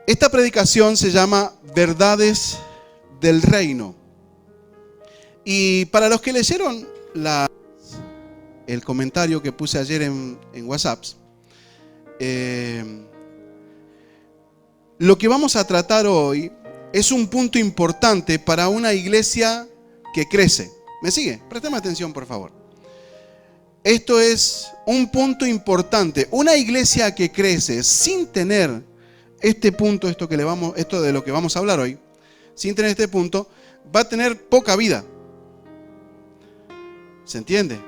Esta predicación se llama Verdades del Reino. Y para los que leyeron el comentario que puse ayer en WhatsApp, lo que vamos a tratar hoy es un punto importante para una iglesia que crece. ¿Me sigue? Préstame atención, por favor. Esto es un punto importante. Una iglesia que crece sin tener este punto, esto de lo que vamos a hablar hoy, sin tener este punto, va a tener poca vida. ¿Se entiende?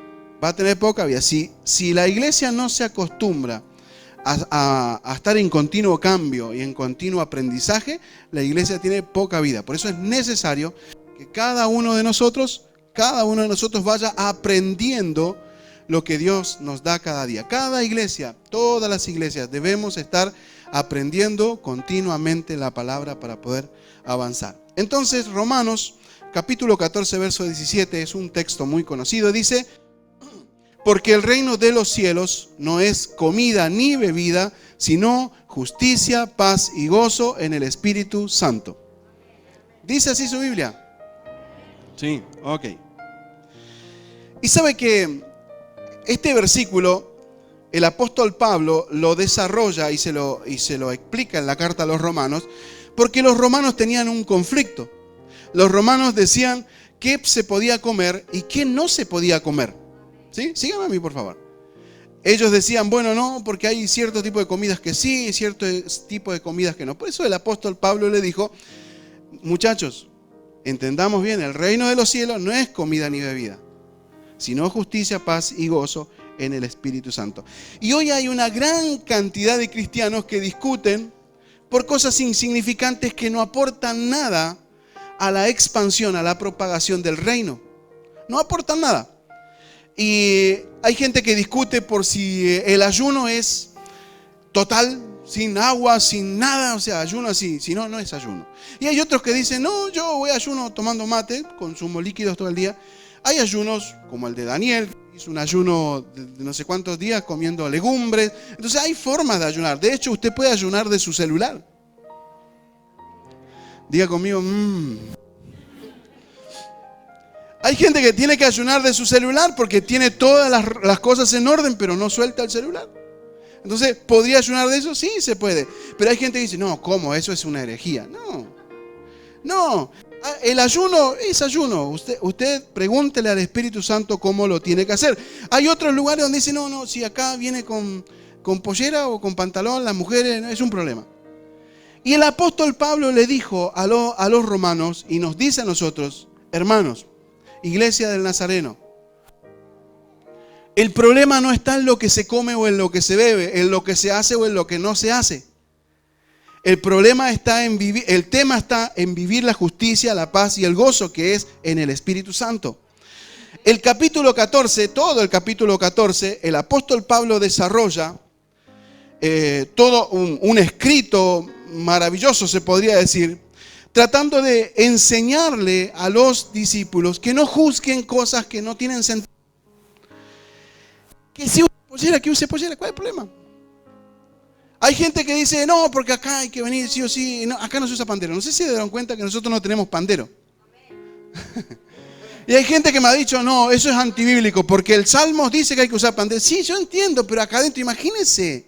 Va a tener poca vida. Si la iglesia no se acostumbra a estar en continuo cambio y en continuo aprendizaje, la iglesia tiene poca vida. Por eso es necesario que cada uno de nosotros vaya aprendiendo lo que Dios nos da cada día. Cada iglesia, todas las iglesias, debemos estar aprendiendo continuamente la palabra para poder avanzar. Entonces, Romanos, capítulo 14, verso 17, es un texto muy conocido. Dice: porque el reino de los cielos no es comida ni bebida, sino justicia, paz y gozo en el Espíritu Santo. ¿Dice así su Biblia? Sí, ok. Y sabe que este versículo, el apóstol Pablo lo desarrolla y se lo explica en la carta a los romanos, porque los romanos tenían un conflicto. Los romanos decían qué se podía comer y qué no se podía comer. ¿Sí? Síganme a mí, por favor. Ellos decían, bueno, no, porque hay cierto tipo de comidas que sí y cierto tipo de comidas que no. Por eso el apóstol Pablo le dijo: muchachos, entendamos bien, el reino de los cielos no es comida ni bebida, sino justicia, paz y gozo en el Espíritu Santo. Y hoy hay una gran cantidad de cristianos que discuten por cosas insignificantes que no aportan nada a la expansión, a la propagación del reino. No aportan nada. Y hay gente que discute por si el ayuno es total, sin agua, sin nada, o sea, ayuno así, si no, no es ayuno. Y hay otros que dicen, no, yo voy a ayuno tomando mate, consumo líquidos todo el día. Hay ayunos como el de Daniel, que hizo un ayuno de no sé cuántos días comiendo legumbres. Entonces hay formas de ayunar. De hecho, usted puede ayunar de su celular. Diga conmigo, Hay gente que tiene que ayunar de su celular porque tiene todas las cosas en orden, pero no suelta el celular. Entonces, ¿podría ayunar de eso? Sí, se puede. Pero hay gente que dice, no, ¿cómo? Eso es una herejía. No. El ayuno es ayuno. Usted pregúntele al Espíritu Santo cómo lo tiene que hacer. Hay otros lugares donde dicen, no, si acá viene con pollera o con pantalón, las mujeres, es un problema. Y el apóstol Pablo le dijo a los romanos y nos dice a nosotros, hermanos, Iglesia del Nazareno, el problema no está en lo que se come o en lo que se bebe, en lo que se hace o en lo que no se hace. El problema está en vivir, el tema está en vivir la justicia, la paz y el gozo que es en el Espíritu Santo. El capítulo 14, todo el capítulo 14, el apóstol Pablo desarrolla todo un escrito maravilloso, se podría decir, tratando de enseñarle a los discípulos que no juzguen cosas que no tienen sentido. Que si use pollera, ¿cuál es el problema? Hay gente que dice, no, porque acá hay que venir sí o sí, no, acá no se usa pandero. No sé si se dieron cuenta que nosotros no tenemos pandero. Y hay gente que me ha dicho, no, eso es antibíblico, porque el Salmos dice que hay que usar pandero. Sí, yo entiendo, pero acá adentro, imagínense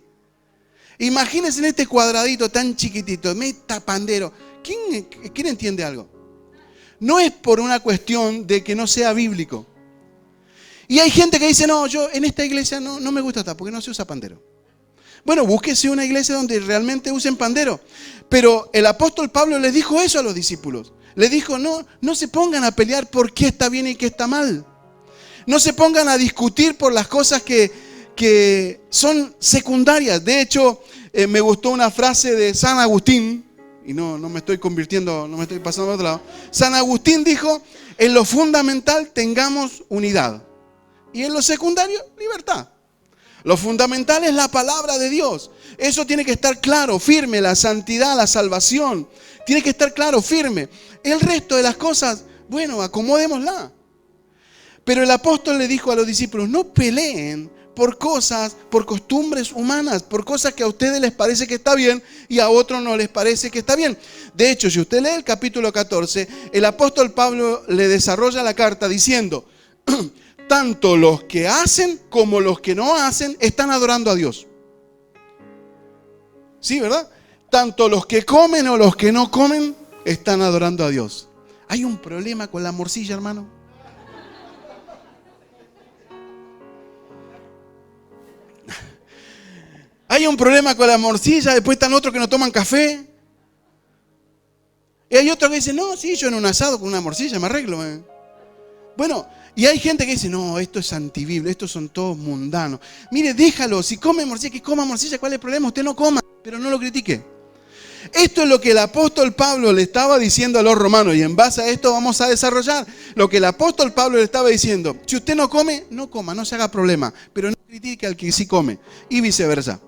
en este cuadradito tan chiquitito, meta pandero. ¿Quién entiende algo? No es por una cuestión de que no sea bíblico. Y hay gente que dice, no, yo en esta iglesia no me gusta estar, porque no se usa pandero. Bueno, búsquese una iglesia donde realmente usen pandero. Pero el apóstol Pablo les dijo eso a los discípulos. Les dijo, no se pongan a pelear por qué está bien y qué está mal. No se pongan a discutir por las cosas que son secundarias. De hecho, me gustó una frase de San Agustín, y no me estoy pasando a otro lado. San Agustín dijo, en lo fundamental tengamos unidad. Y en lo secundario, libertad. Lo fundamental es la palabra de Dios. Eso tiene que estar claro, firme, la santidad, la salvación. Tiene que estar claro, firme. El resto de las cosas, bueno, acomodémosla. Pero el apóstol le dijo a los discípulos, no peleen por cosas, por costumbres humanas, por cosas que a ustedes les parece que está bien y a otros no les parece que está bien. De hecho, si usted lee el capítulo 14, el apóstol Pablo le desarrolla la carta diciendo, tanto los que hacen como los que no hacen están adorando a Dios. Sí, ¿verdad? Tanto los que comen o los que no comen están adorando a Dios. ¿Hay un problema con la morcilla, hermano? Hay un problema con la morcilla, después están otros que no toman café. Y hay otros que dicen, no, sí, yo en un asado con una morcilla me arreglo. Bueno, y hay gente que dice, no, esto es antibiblia, estos son todos mundanos. Mire, déjalo, si come morcilla, que coma morcilla, ¿cuál es el problema? Usted no coma, pero no lo critique. Esto es lo que el apóstol Pablo le estaba diciendo a los romanos y en base a esto vamos a desarrollar lo que el apóstol Pablo le estaba diciendo. Si usted no come, no coma, no se haga problema, pero no critique al que sí come y viceversa.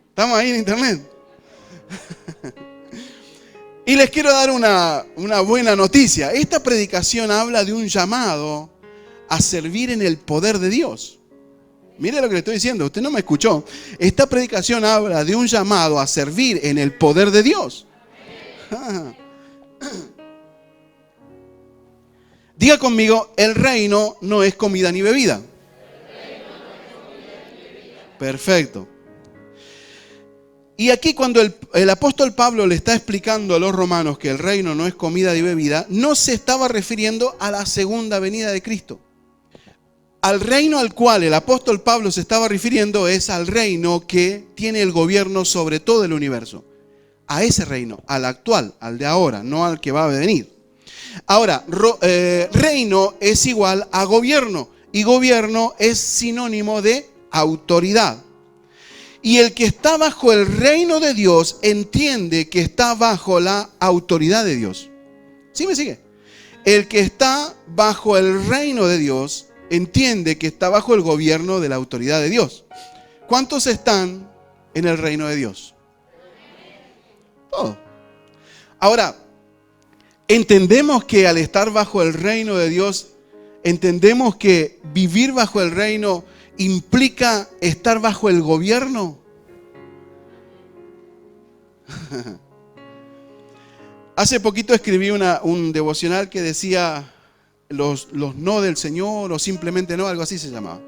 ¿Estamos ahí en internet? Y les quiero dar una buena noticia. Esta predicación habla de un llamado a servir en el poder de Dios. Mire lo que le estoy diciendo, usted no me escuchó. Esta predicación habla de un llamado a servir en el poder de Dios. Diga conmigo, el reino no es comida ni bebida. Perfecto. Y aquí cuando el apóstol Pablo le está explicando a los romanos que el reino no es comida ni bebida, no se estaba refiriendo a la segunda venida de Cristo. Al reino al cual el apóstol Pablo se estaba refiriendo es al reino que tiene el gobierno sobre todo el universo. A ese reino, al actual, al de ahora, no al que va a venir. Ahora, reino es igual a gobierno y gobierno es sinónimo de autoridad. Y el que está bajo el reino de Dios entiende que está bajo la autoridad de Dios. ¿Sí me sigue? El que está bajo el reino de Dios entiende que está bajo el gobierno de la autoridad de Dios. ¿Cuántos están en el reino de Dios? Todos. Ahora, entendemos que al estar bajo el reino de Dios, entendemos que vivir bajo el reino implica estar bajo el gobierno. Hace poquito escribí un devocional que decía los no del Señor o simplemente no, algo así se llamaba.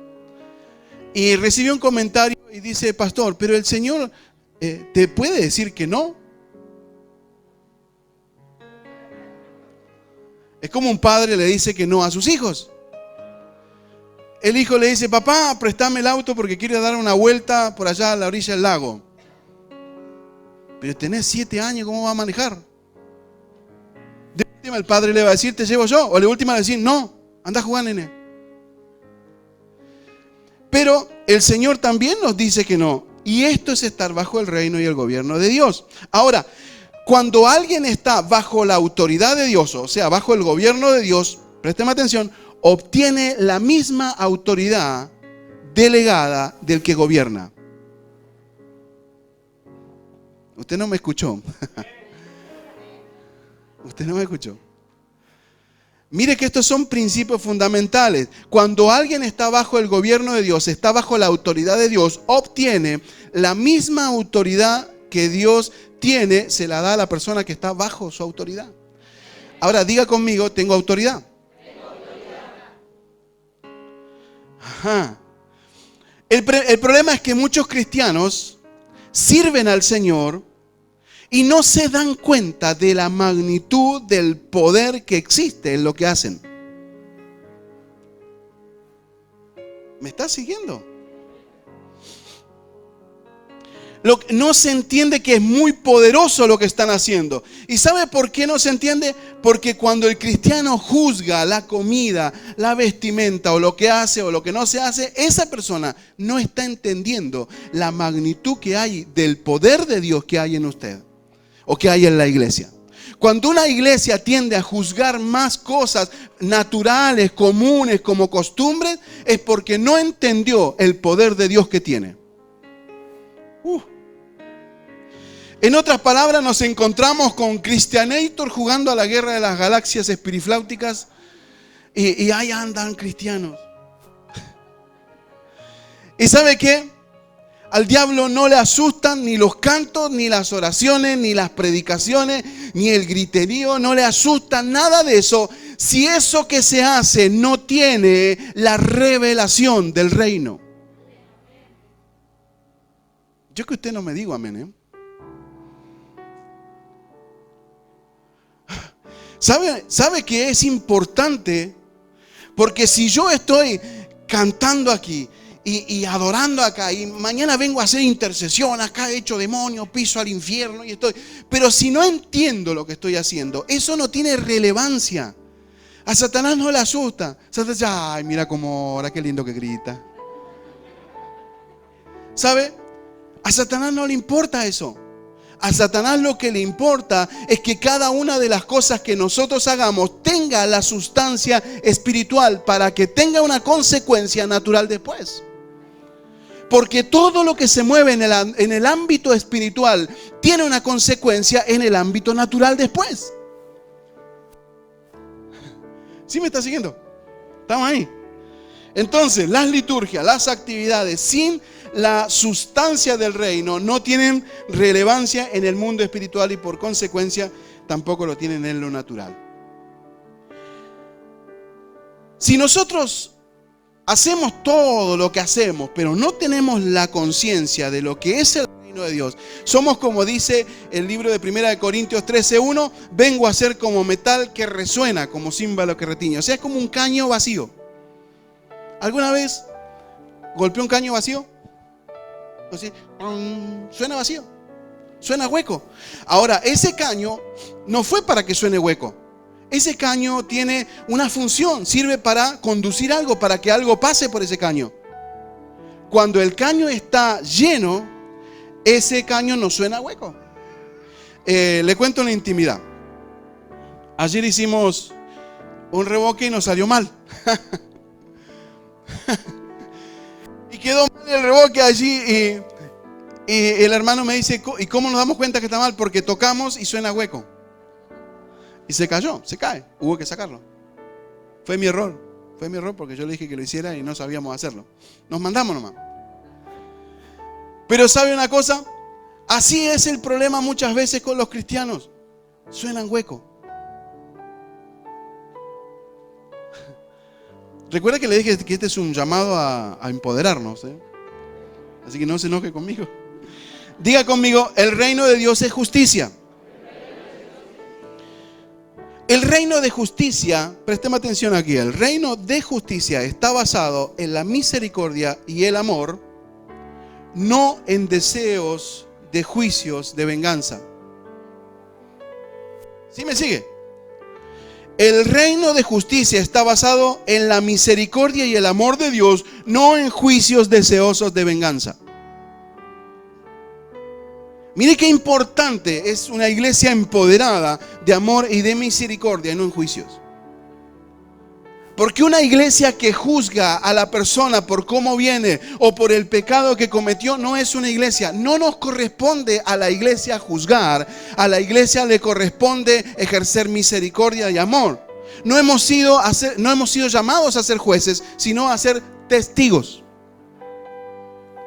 Y recibí un comentario y dice, pastor, pero el Señor te puede decir que no. Es como un padre le dice que no a sus hijos. El hijo le dice, papá, préstame el auto porque quiero dar una vuelta por allá a la orilla del lago. Pero tenés 7 años, ¿cómo va a manejar? De última el padre le va a decir, ¿te llevo yo? O de última le va a decir, no, anda a jugar, nene. Pero el Señor también nos dice que no. Y esto es estar bajo el reino y el gobierno de Dios. Ahora, cuando alguien está bajo la autoridad de Dios, o sea, bajo el gobierno de Dios, présteme atención, obtiene la misma autoridad delegada del que gobierna. Usted no me escuchó. Usted no me escuchó. Mire que estos son principios fundamentales. Cuando alguien está bajo el gobierno de Dios, está bajo la autoridad de Dios, obtiene la misma autoridad que Dios tiene, se la da a la persona que está bajo su autoridad. Ahora diga conmigo, tengo autoridad. Ajá. El problema es que muchos cristianos sirven al Señor y no se dan cuenta de la magnitud del poder que existe en lo que hacen. ¿Me estás siguiendo? No se entiende que es muy poderoso lo que están haciendo. ¿Y sabe por qué no se entiende? Porque cuando el cristiano juzga la comida, la vestimenta o lo que hace o lo que no se hace, esa persona no está entendiendo la magnitud que hay del poder de Dios que hay en usted o que hay en la iglesia. Cuando una iglesia tiende a juzgar más cosas naturales, comunes, como costumbres, es porque no entendió el poder de Dios que tiene. En otras palabras, nos encontramos con Christianator jugando a la guerra de las galaxias espirifláuticas y ahí andan cristianos. ¿Y sabe qué? Al diablo no le asustan ni los cantos, ni las oraciones, ni las predicaciones, ni el griterío, no le asusta nada de eso, si eso que se hace no tiene la revelación del reino. Yo que usted no me digo amén, ¿eh? ¿Sabe que es importante? Porque si yo estoy cantando aquí y adorando acá, y mañana vengo a hacer intercesión, acá he hecho demonios, piso al infierno y estoy. Pero si no entiendo lo que estoy haciendo, eso no tiene relevancia. A Satanás no le asusta. Satanás, ay, mira cómo ora, qué lindo que grita. ¿Sabe? A Satanás no le importa eso. A Satanás lo que le importa es que cada una de las cosas que nosotros hagamos tenga la sustancia espiritual para que tenga una consecuencia natural después. Porque todo lo que se mueve en el ámbito espiritual tiene una consecuencia en el ámbito natural después. ¿Sí me está siguiendo? ¿Estamos ahí? Entonces, las liturgias, las actividades sin la sustancia del reino no tienen relevancia en el mundo espiritual y por consecuencia tampoco lo tienen en lo natural. Si nosotros hacemos todo lo que hacemos, pero no tenemos la conciencia de lo que es el reino de Dios, somos como dice el libro de 1 Corintios 13:1, vengo a ser como metal que resuena, como címbalo que retiñe. O sea, es como un caño vacío. ¿Alguna vez golpeó un caño vacío? Entonces, suena vacío, suena hueco. Ahora, ese caño no fue para que suene hueco. Ese caño tiene una función, sirve para conducir algo, para que algo pase por ese caño. Cuando el caño está lleno, ese caño no suena hueco. Le cuento una intimidad. Ayer hicimos un revoque y nos salió mal. Y quedó mal el revoque allí y el hermano me dice, ¿y cómo nos damos cuenta que está mal? Porque tocamos y suena hueco. Y se cayó, se cae, hubo que sacarlo. Fue mi error porque yo le dije que lo hiciera y no sabíamos hacerlo. Nos mandamos nomás. Pero ¿sabe una cosa? Así es el problema muchas veces con los cristianos. Suenan hueco. Recuerda que le dije que este es un llamado a empoderarnos, ¿eh? Así que no se enoje conmigo. Diga conmigo, el reino de Dios es justicia. El reino de justicia, prestemos atención aquí, el reino de justicia está basado en la misericordia y el amor, no en deseos de juicios de venganza. ¿Sí me sigue? El reino de justicia está basado en la misericordia y el amor de Dios, no en juicios deseosos de venganza. Mire qué importante es una iglesia empoderada de amor y de misericordia, no en juicios. Porque una iglesia que juzga a la persona por cómo viene o por el pecado que cometió no es una iglesia. No nos corresponde a la iglesia juzgar. A la iglesia le corresponde ejercer misericordia y amor. No hemos sido llamados a ser jueces, sino a ser testigos.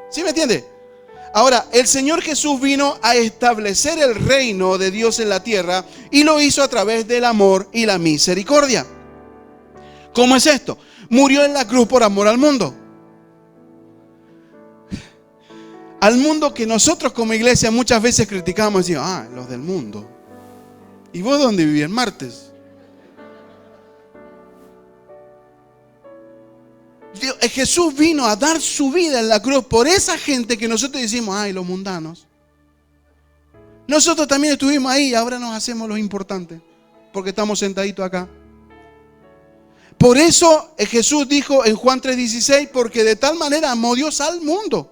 ¿Sí me entiende? Ahora, el Señor Jesús vino a establecer el reino de Dios en la tierra y lo hizo a través del amor y la misericordia. ¿Cómo es esto? Murió en la cruz por amor al mundo. Al mundo que nosotros como iglesia muchas veces criticamos y decimos, los del mundo. ¿Y vos dónde vivís? En Martes. Jesús vino a dar su vida en la cruz por esa gente que nosotros decimos, los mundanos. Nosotros también estuvimos ahí y ahora nos hacemos los importantes porque estamos sentaditos acá. Por eso Jesús dijo en Juan 3:16, porque de tal manera amó Dios al mundo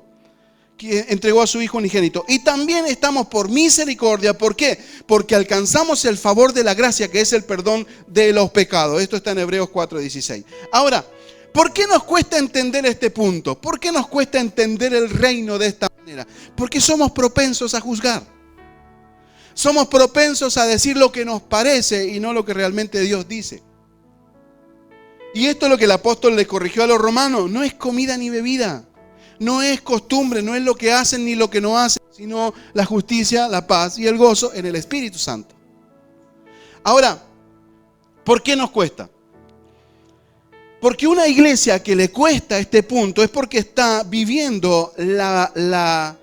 que entregó a su Hijo unigénito. Y también estamos por misericordia. ¿Por qué? Porque alcanzamos el favor de la gracia, que es el perdón de los pecados. Esto está en Hebreos 4:16. Ahora, ¿por qué nos cuesta entender este punto? ¿Por qué nos cuesta entender el reino de esta manera? Porque somos propensos a juzgar. Somos propensos a decir lo que nos parece y no lo que realmente Dios dice. Y esto es lo que el apóstol le corrigió a los romanos. No es comida ni bebida. No es costumbre, no es lo que hacen ni lo que no hacen, sino la justicia, la paz y el gozo en el Espíritu Santo. Ahora, ¿por qué nos cuesta? Porque una iglesia que le cuesta este punto es porque está viviendo la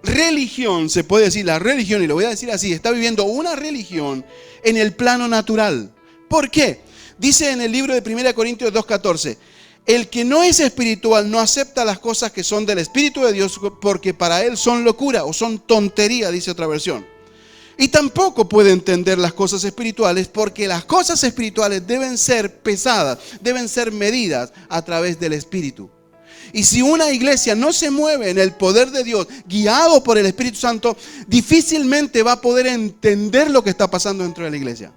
religión, se puede decir la religión, y lo voy a decir así, está viviendo una religión en el plano natural. ¿Por qué? Dice en el libro de 1 Corintios 2:14, el que no es espiritual no acepta las cosas que son del Espíritu de Dios porque para él son locura o son tontería, dice otra versión. Y tampoco puede entender las cosas espirituales porque las cosas espirituales deben ser pesadas, deben ser medidas a través del Espíritu. Y si una iglesia no se mueve en el poder de Dios, guiado por el Espíritu Santo, difícilmente va a poder entender lo que está pasando dentro de la iglesia.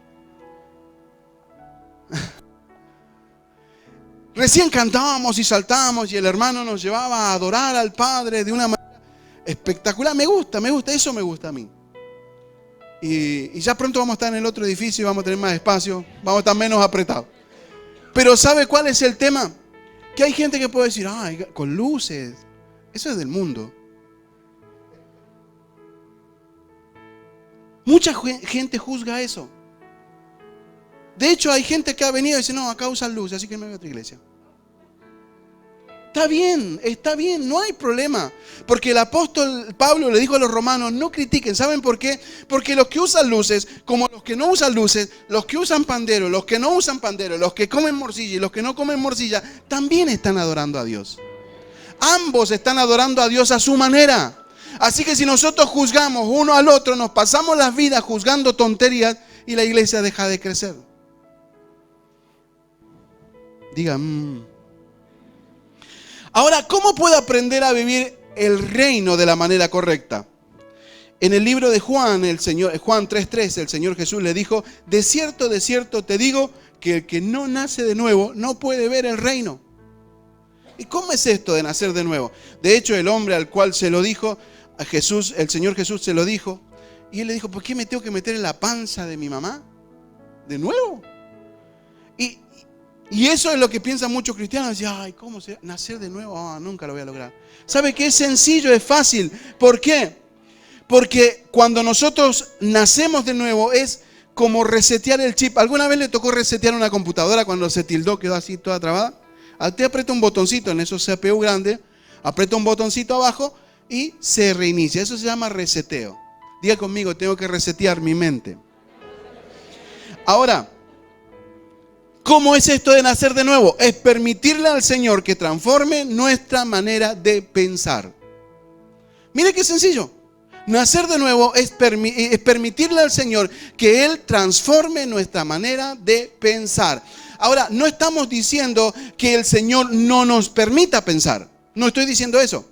Recién cantábamos y saltábamos y el hermano nos llevaba a adorar al Padre de una manera espectacular. Me gusta, eso me gusta a mí. Y ya pronto vamos a estar en el otro edificio y vamos a tener más espacio, vamos a estar menos apretados. Pero ¿sabe cuál es el tema? Que hay gente que puede decir, ay, con luces, eso es del mundo. Mucha gente juzga eso. De hecho, hay gente que ha venido y dice, no, acá usan luz, así que me voy a otra iglesia. Está bien, no hay problema. Porque el apóstol Pablo le dijo a los romanos, no critiquen. ¿Saben por qué? Porque los que usan luces, como los que no usan luces, los que usan pandero, los que no usan pandero, los que comen morcilla y los que no comen morcilla, también están adorando a Dios. Ambos están adorando a Dios a su manera. Así que si nosotros juzgamos uno al otro, nos pasamos las vidas juzgando tonterías y la iglesia deja de crecer. Diga, Ahora, ¿cómo puedo aprender a vivir el reino de la manera correcta? En el libro de Juan, Juan 3:3, el Señor Jesús le dijo, de cierto te digo, que el que no nace de nuevo no puede ver el reino. ¿Y cómo es esto de nacer de nuevo? De hecho, el hombre al cual se lo dijo, a Jesús, el Señor Jesús se lo dijo, y él le dijo, ¿por qué me tengo que meter en la panza de mi mamá? ¿De nuevo? Y eso es lo que piensan muchos cristianos. Dicen, ay, ¿cómo nacer de nuevo? Nunca lo voy a lograr. ¿Sabe qué? Es sencillo, es fácil. ¿Por qué? Porque cuando nosotros nacemos de nuevo es como resetear el chip. ¿Alguna vez le tocó resetear una computadora cuando se tildó, quedó así toda trabada? Usted aprieta un botoncito en esos CPU grandes, aprieta un botoncito abajo y se reinicia. Eso se llama reseteo. Diga conmigo, tengo que resetear mi mente. Ahora, ¿cómo es esto de nacer de nuevo? Es permitirle al Señor que transforme nuestra manera de pensar. Mire qué sencillo. Nacer de nuevo es permitirle al Señor que Él transforme nuestra manera de pensar. Ahora, no estamos diciendo que el Señor no nos permita pensar. No estoy diciendo eso.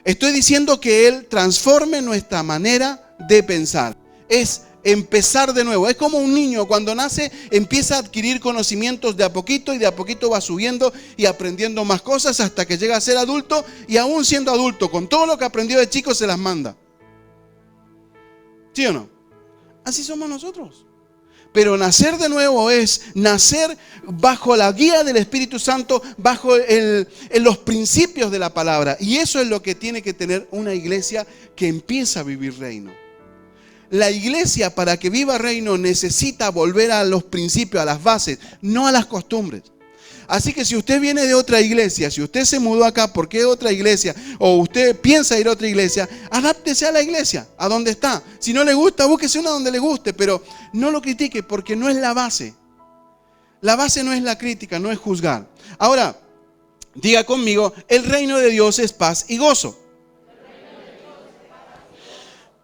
Estoy diciendo que Él transforme nuestra manera de pensar. Es empezar de nuevo. Es como un niño cuando nace empieza a adquirir conocimientos de a poquito y de a poquito va subiendo y aprendiendo más cosas hasta que llega a ser adulto y aún siendo adulto con todo lo que aprendió de chico se las manda. ¿Sí o no? Así somos nosotros. Pero nacer de nuevo es nacer bajo la guía del Espíritu Santo, bajo los principios de la palabra. Y eso es lo que tiene que tener una iglesia que empieza a vivir reino. La iglesia, para que viva reino, necesita volver a los principios, a las bases, no a las costumbres. Así que si usted viene de otra iglesia, si usted se mudó acá porque es otra iglesia, o usted piensa ir a otra iglesia, adáptese a la iglesia, a donde está. Si no le gusta, búsquese una donde le guste, pero no lo critique porque no es la base. La base no es la crítica, no es juzgar. Ahora, diga conmigo, el reino de Dios es paz y gozo.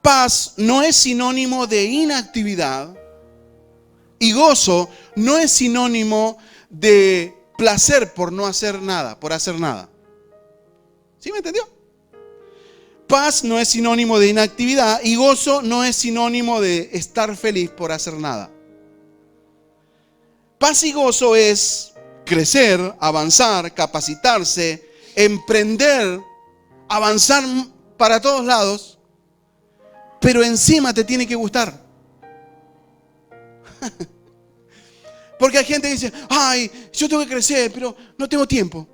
Paz no es sinónimo de inactividad y gozo no es sinónimo de placer por no hacer nada, por hacer nada. ¿Sí me entendió? Paz no es sinónimo de inactividad y gozo no es sinónimo de estar feliz por hacer nada. Paz y gozo es crecer, avanzar, capacitarse, emprender, avanzar para todos lados, pero encima te tiene que gustar. Porque hay gente que dice, ay, yo tengo que crecer, pero no tengo tiempo.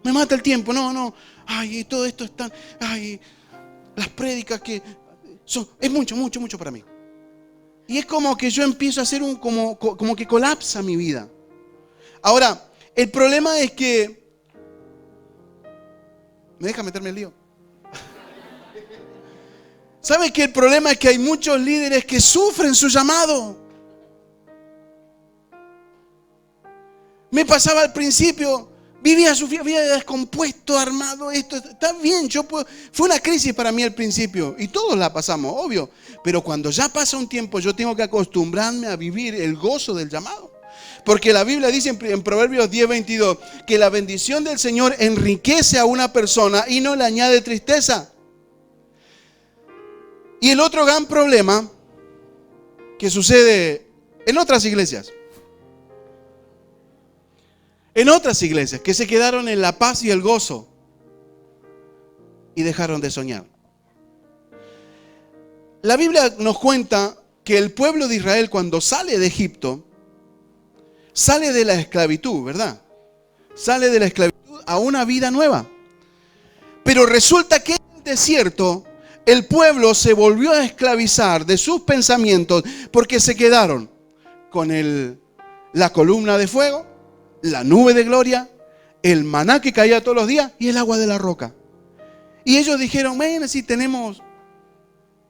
Me mata el tiempo, no. Ay, todo esto es tan, ay, las prédicas que son, es mucho para mí. Y es como que yo empiezo a hacer como que colapsa mi vida. Ahora, el problema es que, ¿me deja meterme el lío? ¿Sabe que el problema es que hay muchos líderes que sufren su llamado? Me pasaba al principio, vivía su vida descompuesto, armado, esto, está bien, fue una crisis para mí al principio, y todos la pasamos, obvio, pero cuando ya pasa un tiempo yo tengo que acostumbrarme a vivir el gozo del llamado. Porque la Biblia dice en Proverbios 10:22 que la bendición del Señor enriquece a una persona y no le añade tristeza. Y el otro gran problema que sucede en otras iglesias que se quedaron en la paz y el gozo y dejaron de soñar. La Biblia nos cuenta que el pueblo de Israel, cuando sale de Egipto, sale de la esclavitud, ¿verdad? Sale de la esclavitud a una vida nueva. Pero resulta que en el desierto el pueblo se volvió a esclavizar de sus pensamientos porque se quedaron con la columna de fuego, la nube de gloria, el maná que caía todos los días y el agua de la roca. Y ellos dijeron, bueno, si tenemos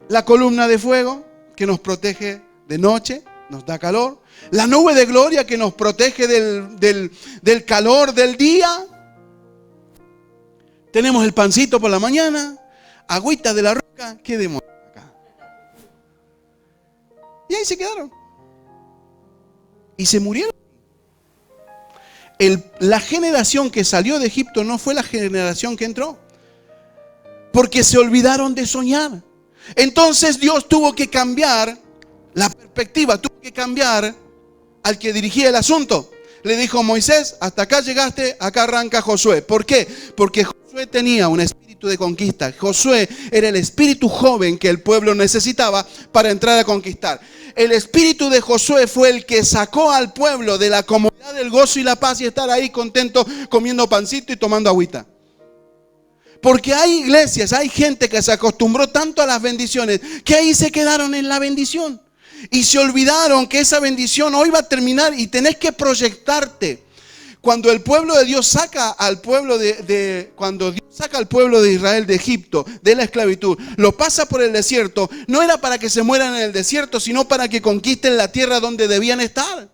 la columna de fuego que nos protege de noche, nos da calor, la nube de gloria que nos protege del calor del día, tenemos el pancito por la mañana, agüita de la roca, ¿qué demonios acá? Y ahí se quedaron. Y se murieron. La generación que salió de Egipto no fue la generación que entró. Porque se olvidaron de soñar. Entonces Dios tuvo que cambiar la perspectiva, tuvo que cambiar al que dirigía el asunto. Le dijo Moisés, hasta acá llegaste, acá arranca Josué. ¿Por qué? Porque Josué tenía un espíritu de conquista. Josué era el espíritu joven que el pueblo necesitaba para entrar a conquistar. El espíritu de Josué fue el que sacó al pueblo de la comodidad del gozo y la paz y estar ahí contento comiendo pancito y tomando agüita. Porque hay iglesias, hay gente que se acostumbró tanto a las bendiciones que ahí se quedaron en la bendición. Y se olvidaron que esa bendición hoy va a terminar y tenés que proyectarte. Cuando el pueblo de Dios saca al pueblo cuando Dios saca al pueblo de Israel de Egipto, de la esclavitud, lo pasa por el desierto, no era para que se mueran en el desierto, sino para que conquisten la tierra donde debían estar.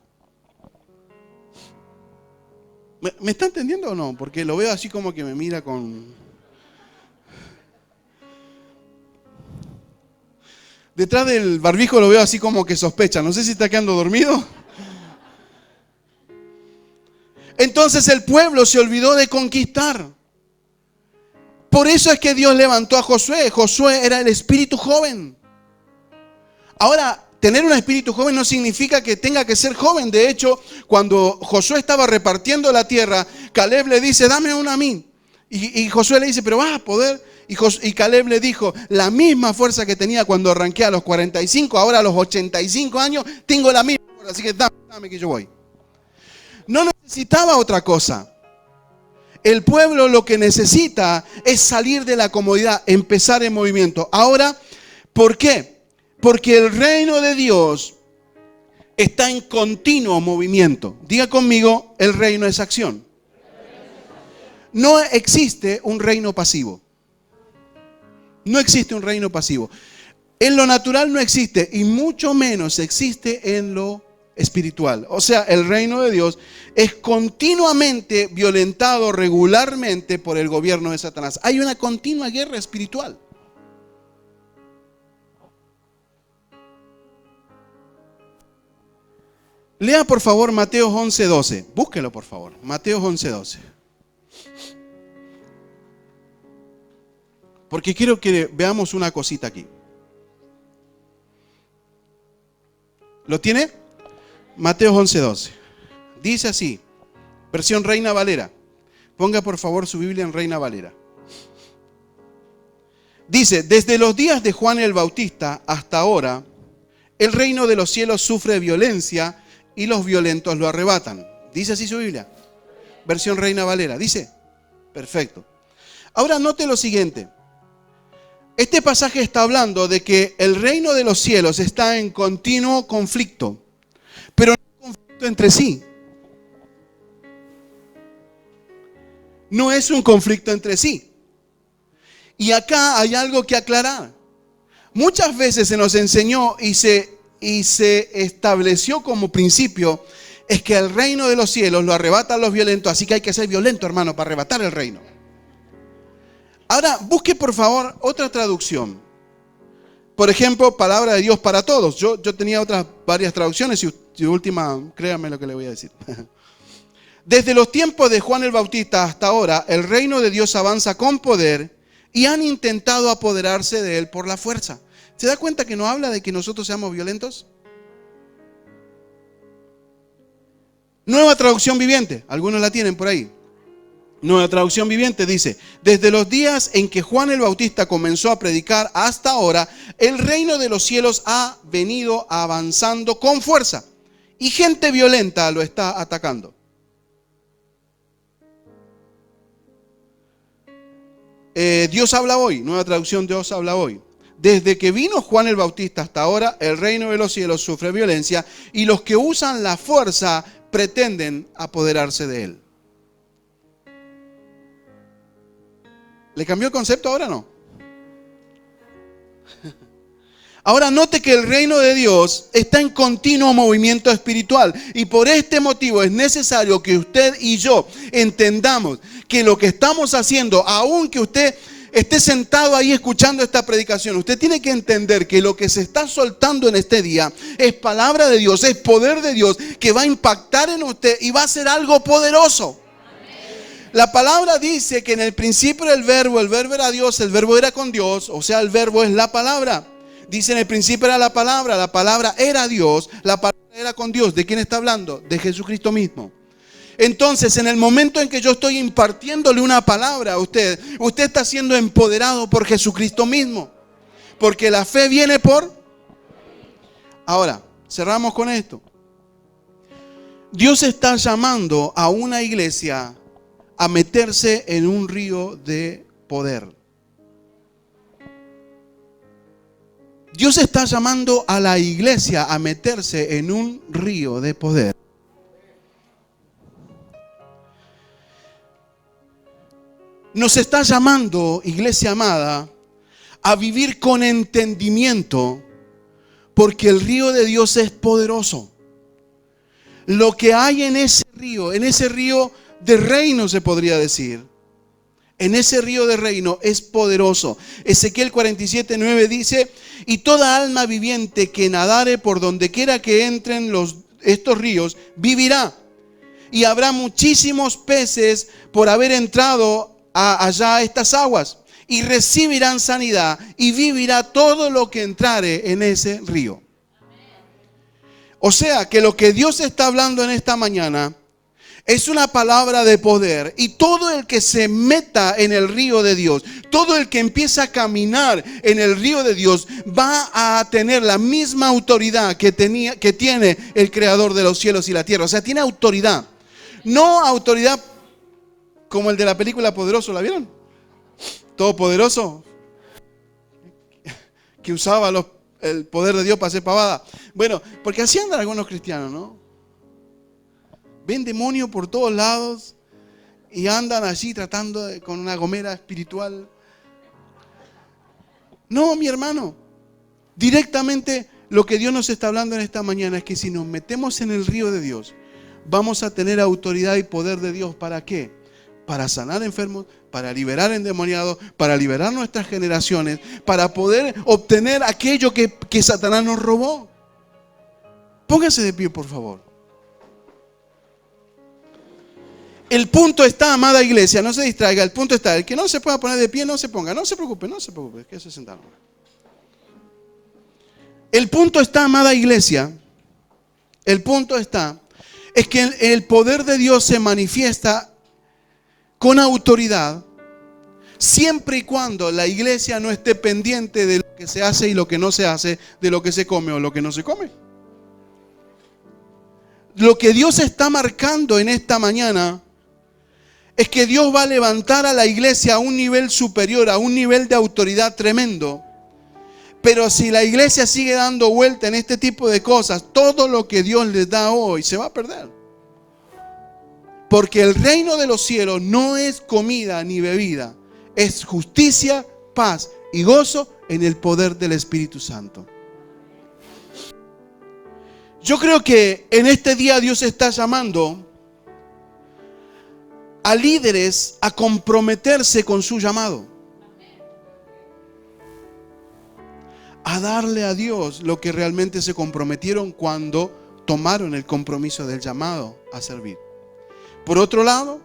¿Me está entendiendo o no? Porque lo veo así como que me mira con... Detrás del barbijo lo veo así como que sospecha. No sé si está quedando dormido. Entonces el pueblo se olvidó de conquistar. Por eso es que Dios levantó a Josué. Josué era el espíritu joven. Ahora, tener un espíritu joven no significa que tenga que ser joven. De hecho, cuando Josué estaba repartiendo la tierra, Caleb le dice, dame una a mí. Y Josué le dice, pero vas a poder. Y Caleb le dijo, la misma fuerza que tenía cuando arranqué a los 45, ahora a los 85 años, tengo la misma fuerza, así que dame que yo voy. No necesitaba otra cosa. El pueblo lo que necesita es salir de la comodidad, empezar en movimiento. Ahora, ¿por qué? Porque el reino de Dios está en continuo movimiento. Diga conmigo, el reino es acción. No existe un reino pasivo. No existe un reino pasivo. En lo natural no existe y mucho menos existe en lo espiritual. O sea, el reino de Dios es continuamente violentado regularmente por el gobierno de Satanás. Hay una continua guerra espiritual. Lea por favor Mateo 11:12. Búsquelo por favor. Mateo 11:12. Porque quiero que veamos una cosita aquí. ¿Lo tiene? Mateo 11:12. Dice así, versión Reina Valera. Ponga por favor su Biblia en Reina Valera. Dice, desde los días de Juan el Bautista hasta ahora, el reino de los cielos sufre violencia y los violentos lo arrebatan. ¿Dice así su Biblia? Versión Reina Valera. ¿Dice? Perfecto. Ahora note lo siguiente. Este pasaje está hablando de que el reino de los cielos está en continuo conflicto, pero no conflicto entre sí. No es un conflicto entre sí. Y acá hay algo que aclarar. Muchas veces se nos enseñó y se estableció como principio es que el reino de los cielos lo arrebatan los violentos, así que hay que ser violento, hermano, para arrebatar el reino. Ahora, busque por favor otra traducción. Por ejemplo, Palabra de Dios para Todos. Yo tenía otras varias traducciones y última, créanme lo que le voy a decir. Desde los tiempos de Juan el Bautista hasta ahora, el reino de Dios avanza con poder y han intentado apoderarse de él por la fuerza. ¿Se da cuenta que no habla de que nosotros seamos violentos? Nueva traducción viviente, algunos la tienen por ahí. Nueva traducción viviente dice, desde los días en que Juan el Bautista comenzó a predicar hasta ahora, el reino de los cielos ha venido avanzando con fuerza y gente violenta lo está atacando. Dios habla hoy, nueva traducción Dios habla hoy. Desde que vino Juan el Bautista hasta ahora, el reino de los cielos sufre violencia y los que usan la fuerza pretenden apoderarse de él. ¿Le cambió el concepto ahora o no? Ahora note que el reino de Dios está en continuo movimiento espiritual y por este motivo es necesario que usted y yo entendamos que lo que estamos haciendo, aunque usted esté sentado ahí escuchando esta predicación, usted tiene que entender que lo que se está soltando en este día es palabra de Dios, es poder de Dios que va a impactar en usted y va a ser algo poderoso. La palabra dice que en el principio era el verbo era Dios, el verbo era con Dios, o sea, el verbo es la palabra. Dice en el principio era la palabra era Dios, la palabra era con Dios. ¿De quién está hablando? De Jesucristo mismo. Entonces, en el momento en que yo estoy impartiéndole una palabra a usted, usted está siendo empoderado por Jesucristo mismo. Porque la fe viene por... Ahora, cerramos con esto. Dios está llamando a una iglesia a meterse en un río de poder. Dios está llamando a la iglesia a meterse en un río de poder. Nos está llamando, iglesia amada, a vivir con entendimiento, porque el río de Dios es poderoso. Lo que hay en ese río de reino se podría decir, en ese río de reino es poderoso. Ezequiel 47:9 dice, y toda alma viviente que nadare por donde quiera que entren estos ríos, vivirá. Y habrá muchísimos peces por haber entrado allá a estas aguas. Y recibirán sanidad y vivirá todo lo que entrare en ese río. O sea que lo que Dios está hablando en esta mañana es una palabra de poder, y todo el que se meta en el río de Dios, todo el que empieza a caminar en el río de Dios, va a tener la misma autoridad que tiene el Creador de los cielos y la tierra. O sea, tiene autoridad. No autoridad como el de la película Poderoso, ¿la vieron? Todopoderoso, que usaba el poder de Dios para hacer pavada. Bueno, porque así andan algunos cristianos, ¿no? Ven demonios por todos lados y andan allí tratando con una gomera espiritual. No, mi hermano. Directamente lo que Dios nos está hablando en esta mañana es que si nos metemos en el río de Dios, vamos a tener autoridad y poder de Dios. ¿Para qué? Para sanar enfermos, para liberar endemoniados, para liberar nuestras generaciones, para poder obtener aquello que Satanás nos robó. Póngase de pie, por favor. El punto está, amada iglesia, no se distraiga, el punto está, el que no se pueda poner de pie, no se ponga, no se preocupe, que se sentaron. El punto está, amada iglesia, el punto está, es que el poder de Dios se manifiesta con autoridad siempre y cuando la iglesia no esté pendiente de lo que se hace y lo que no se hace, de lo que se come o lo que no se come. Lo que Dios está marcando en esta mañana es que Dios va a levantar a la iglesia a un nivel superior, a un nivel de autoridad tremendo. Pero si la iglesia sigue dando vuelta en este tipo de cosas, todo lo que Dios les da hoy se va a perder. Porque el reino de los cielos no es comida ni bebida, es justicia, paz y gozo en el poder del Espíritu Santo. Yo creo que en este día Dios está llamando a líderes a comprometerse con su llamado. A darle a Dios lo que realmente se comprometieron cuando tomaron el compromiso del llamado a servir. Por otro lado,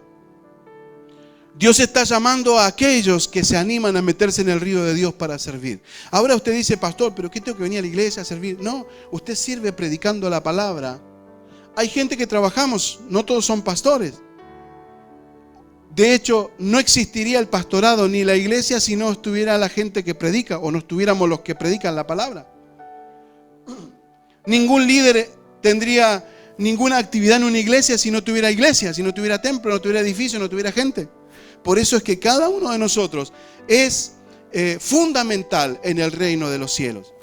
Dios está llamando a aquellos que se animan a meterse en el río de Dios para servir. Ahora usted dice, pastor, ¿pero qué tengo que venir a la iglesia a servir? No, usted sirve predicando la palabra. Hay gente que trabajamos, no todos son pastores. De hecho, no existiría el pastorado ni la iglesia si no estuviera la gente que predica o no estuviéramos los que predican la palabra. Ningún líder tendría ninguna actividad en una iglesia, si no tuviera templo, no tuviera edificio, no tuviera gente. Por eso es que cada uno de nosotros es fundamental en el reino de los cielos.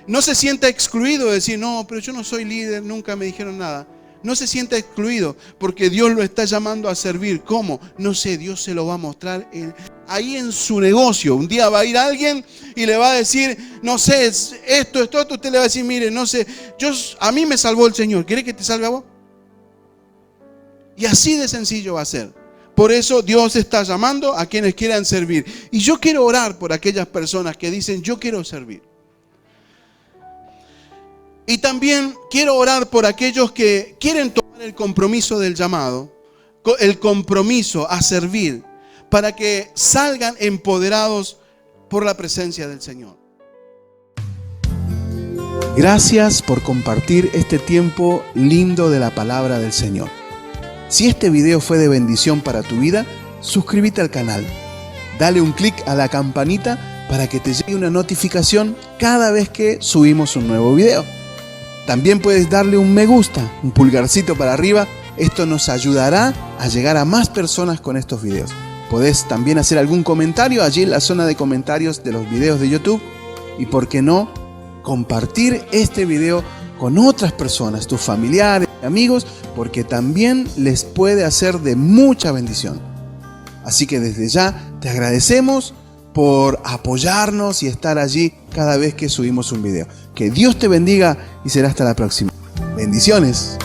No se sienta excluido de decir, no, pero yo no soy líder, nunca me dijeron nada. No se sienta excluido porque Dios lo está llamando a servir. ¿Cómo? No sé, Dios se lo va a mostrar ahí en su negocio. Un día va a ir alguien y le va a decir, no sé, esto, usted le va a decir, mire, no sé, a mí me salvó el Señor, ¿quiere que te salve a vos? Y así de sencillo va a ser. Por eso Dios está llamando a quienes quieran servir. Y yo quiero orar por aquellas personas que dicen, yo quiero servir. Y también quiero orar por aquellos que quieren tomar el compromiso del llamado, el compromiso a servir, para que salgan empoderados por la presencia del Señor. Gracias por compartir este tiempo lindo de la palabra del Señor. Si este video fue de bendición para tu vida, suscríbete al canal. Dale un clic a la campanita para que te llegue una notificación cada vez que subimos un nuevo video. También puedes darle un me gusta, un pulgarcito para arriba. Esto nos ayudará a llegar a más personas con estos videos. Podés también hacer algún comentario allí en la zona de comentarios de los videos de YouTube. Y por qué no, compartir este video con otras personas, tus familiares, amigos, porque también les puede hacer de mucha bendición. Así que desde ya te agradecemos por apoyarnos y estar allí cada vez que subimos un video. Que Dios te bendiga y será hasta la próxima. Bendiciones.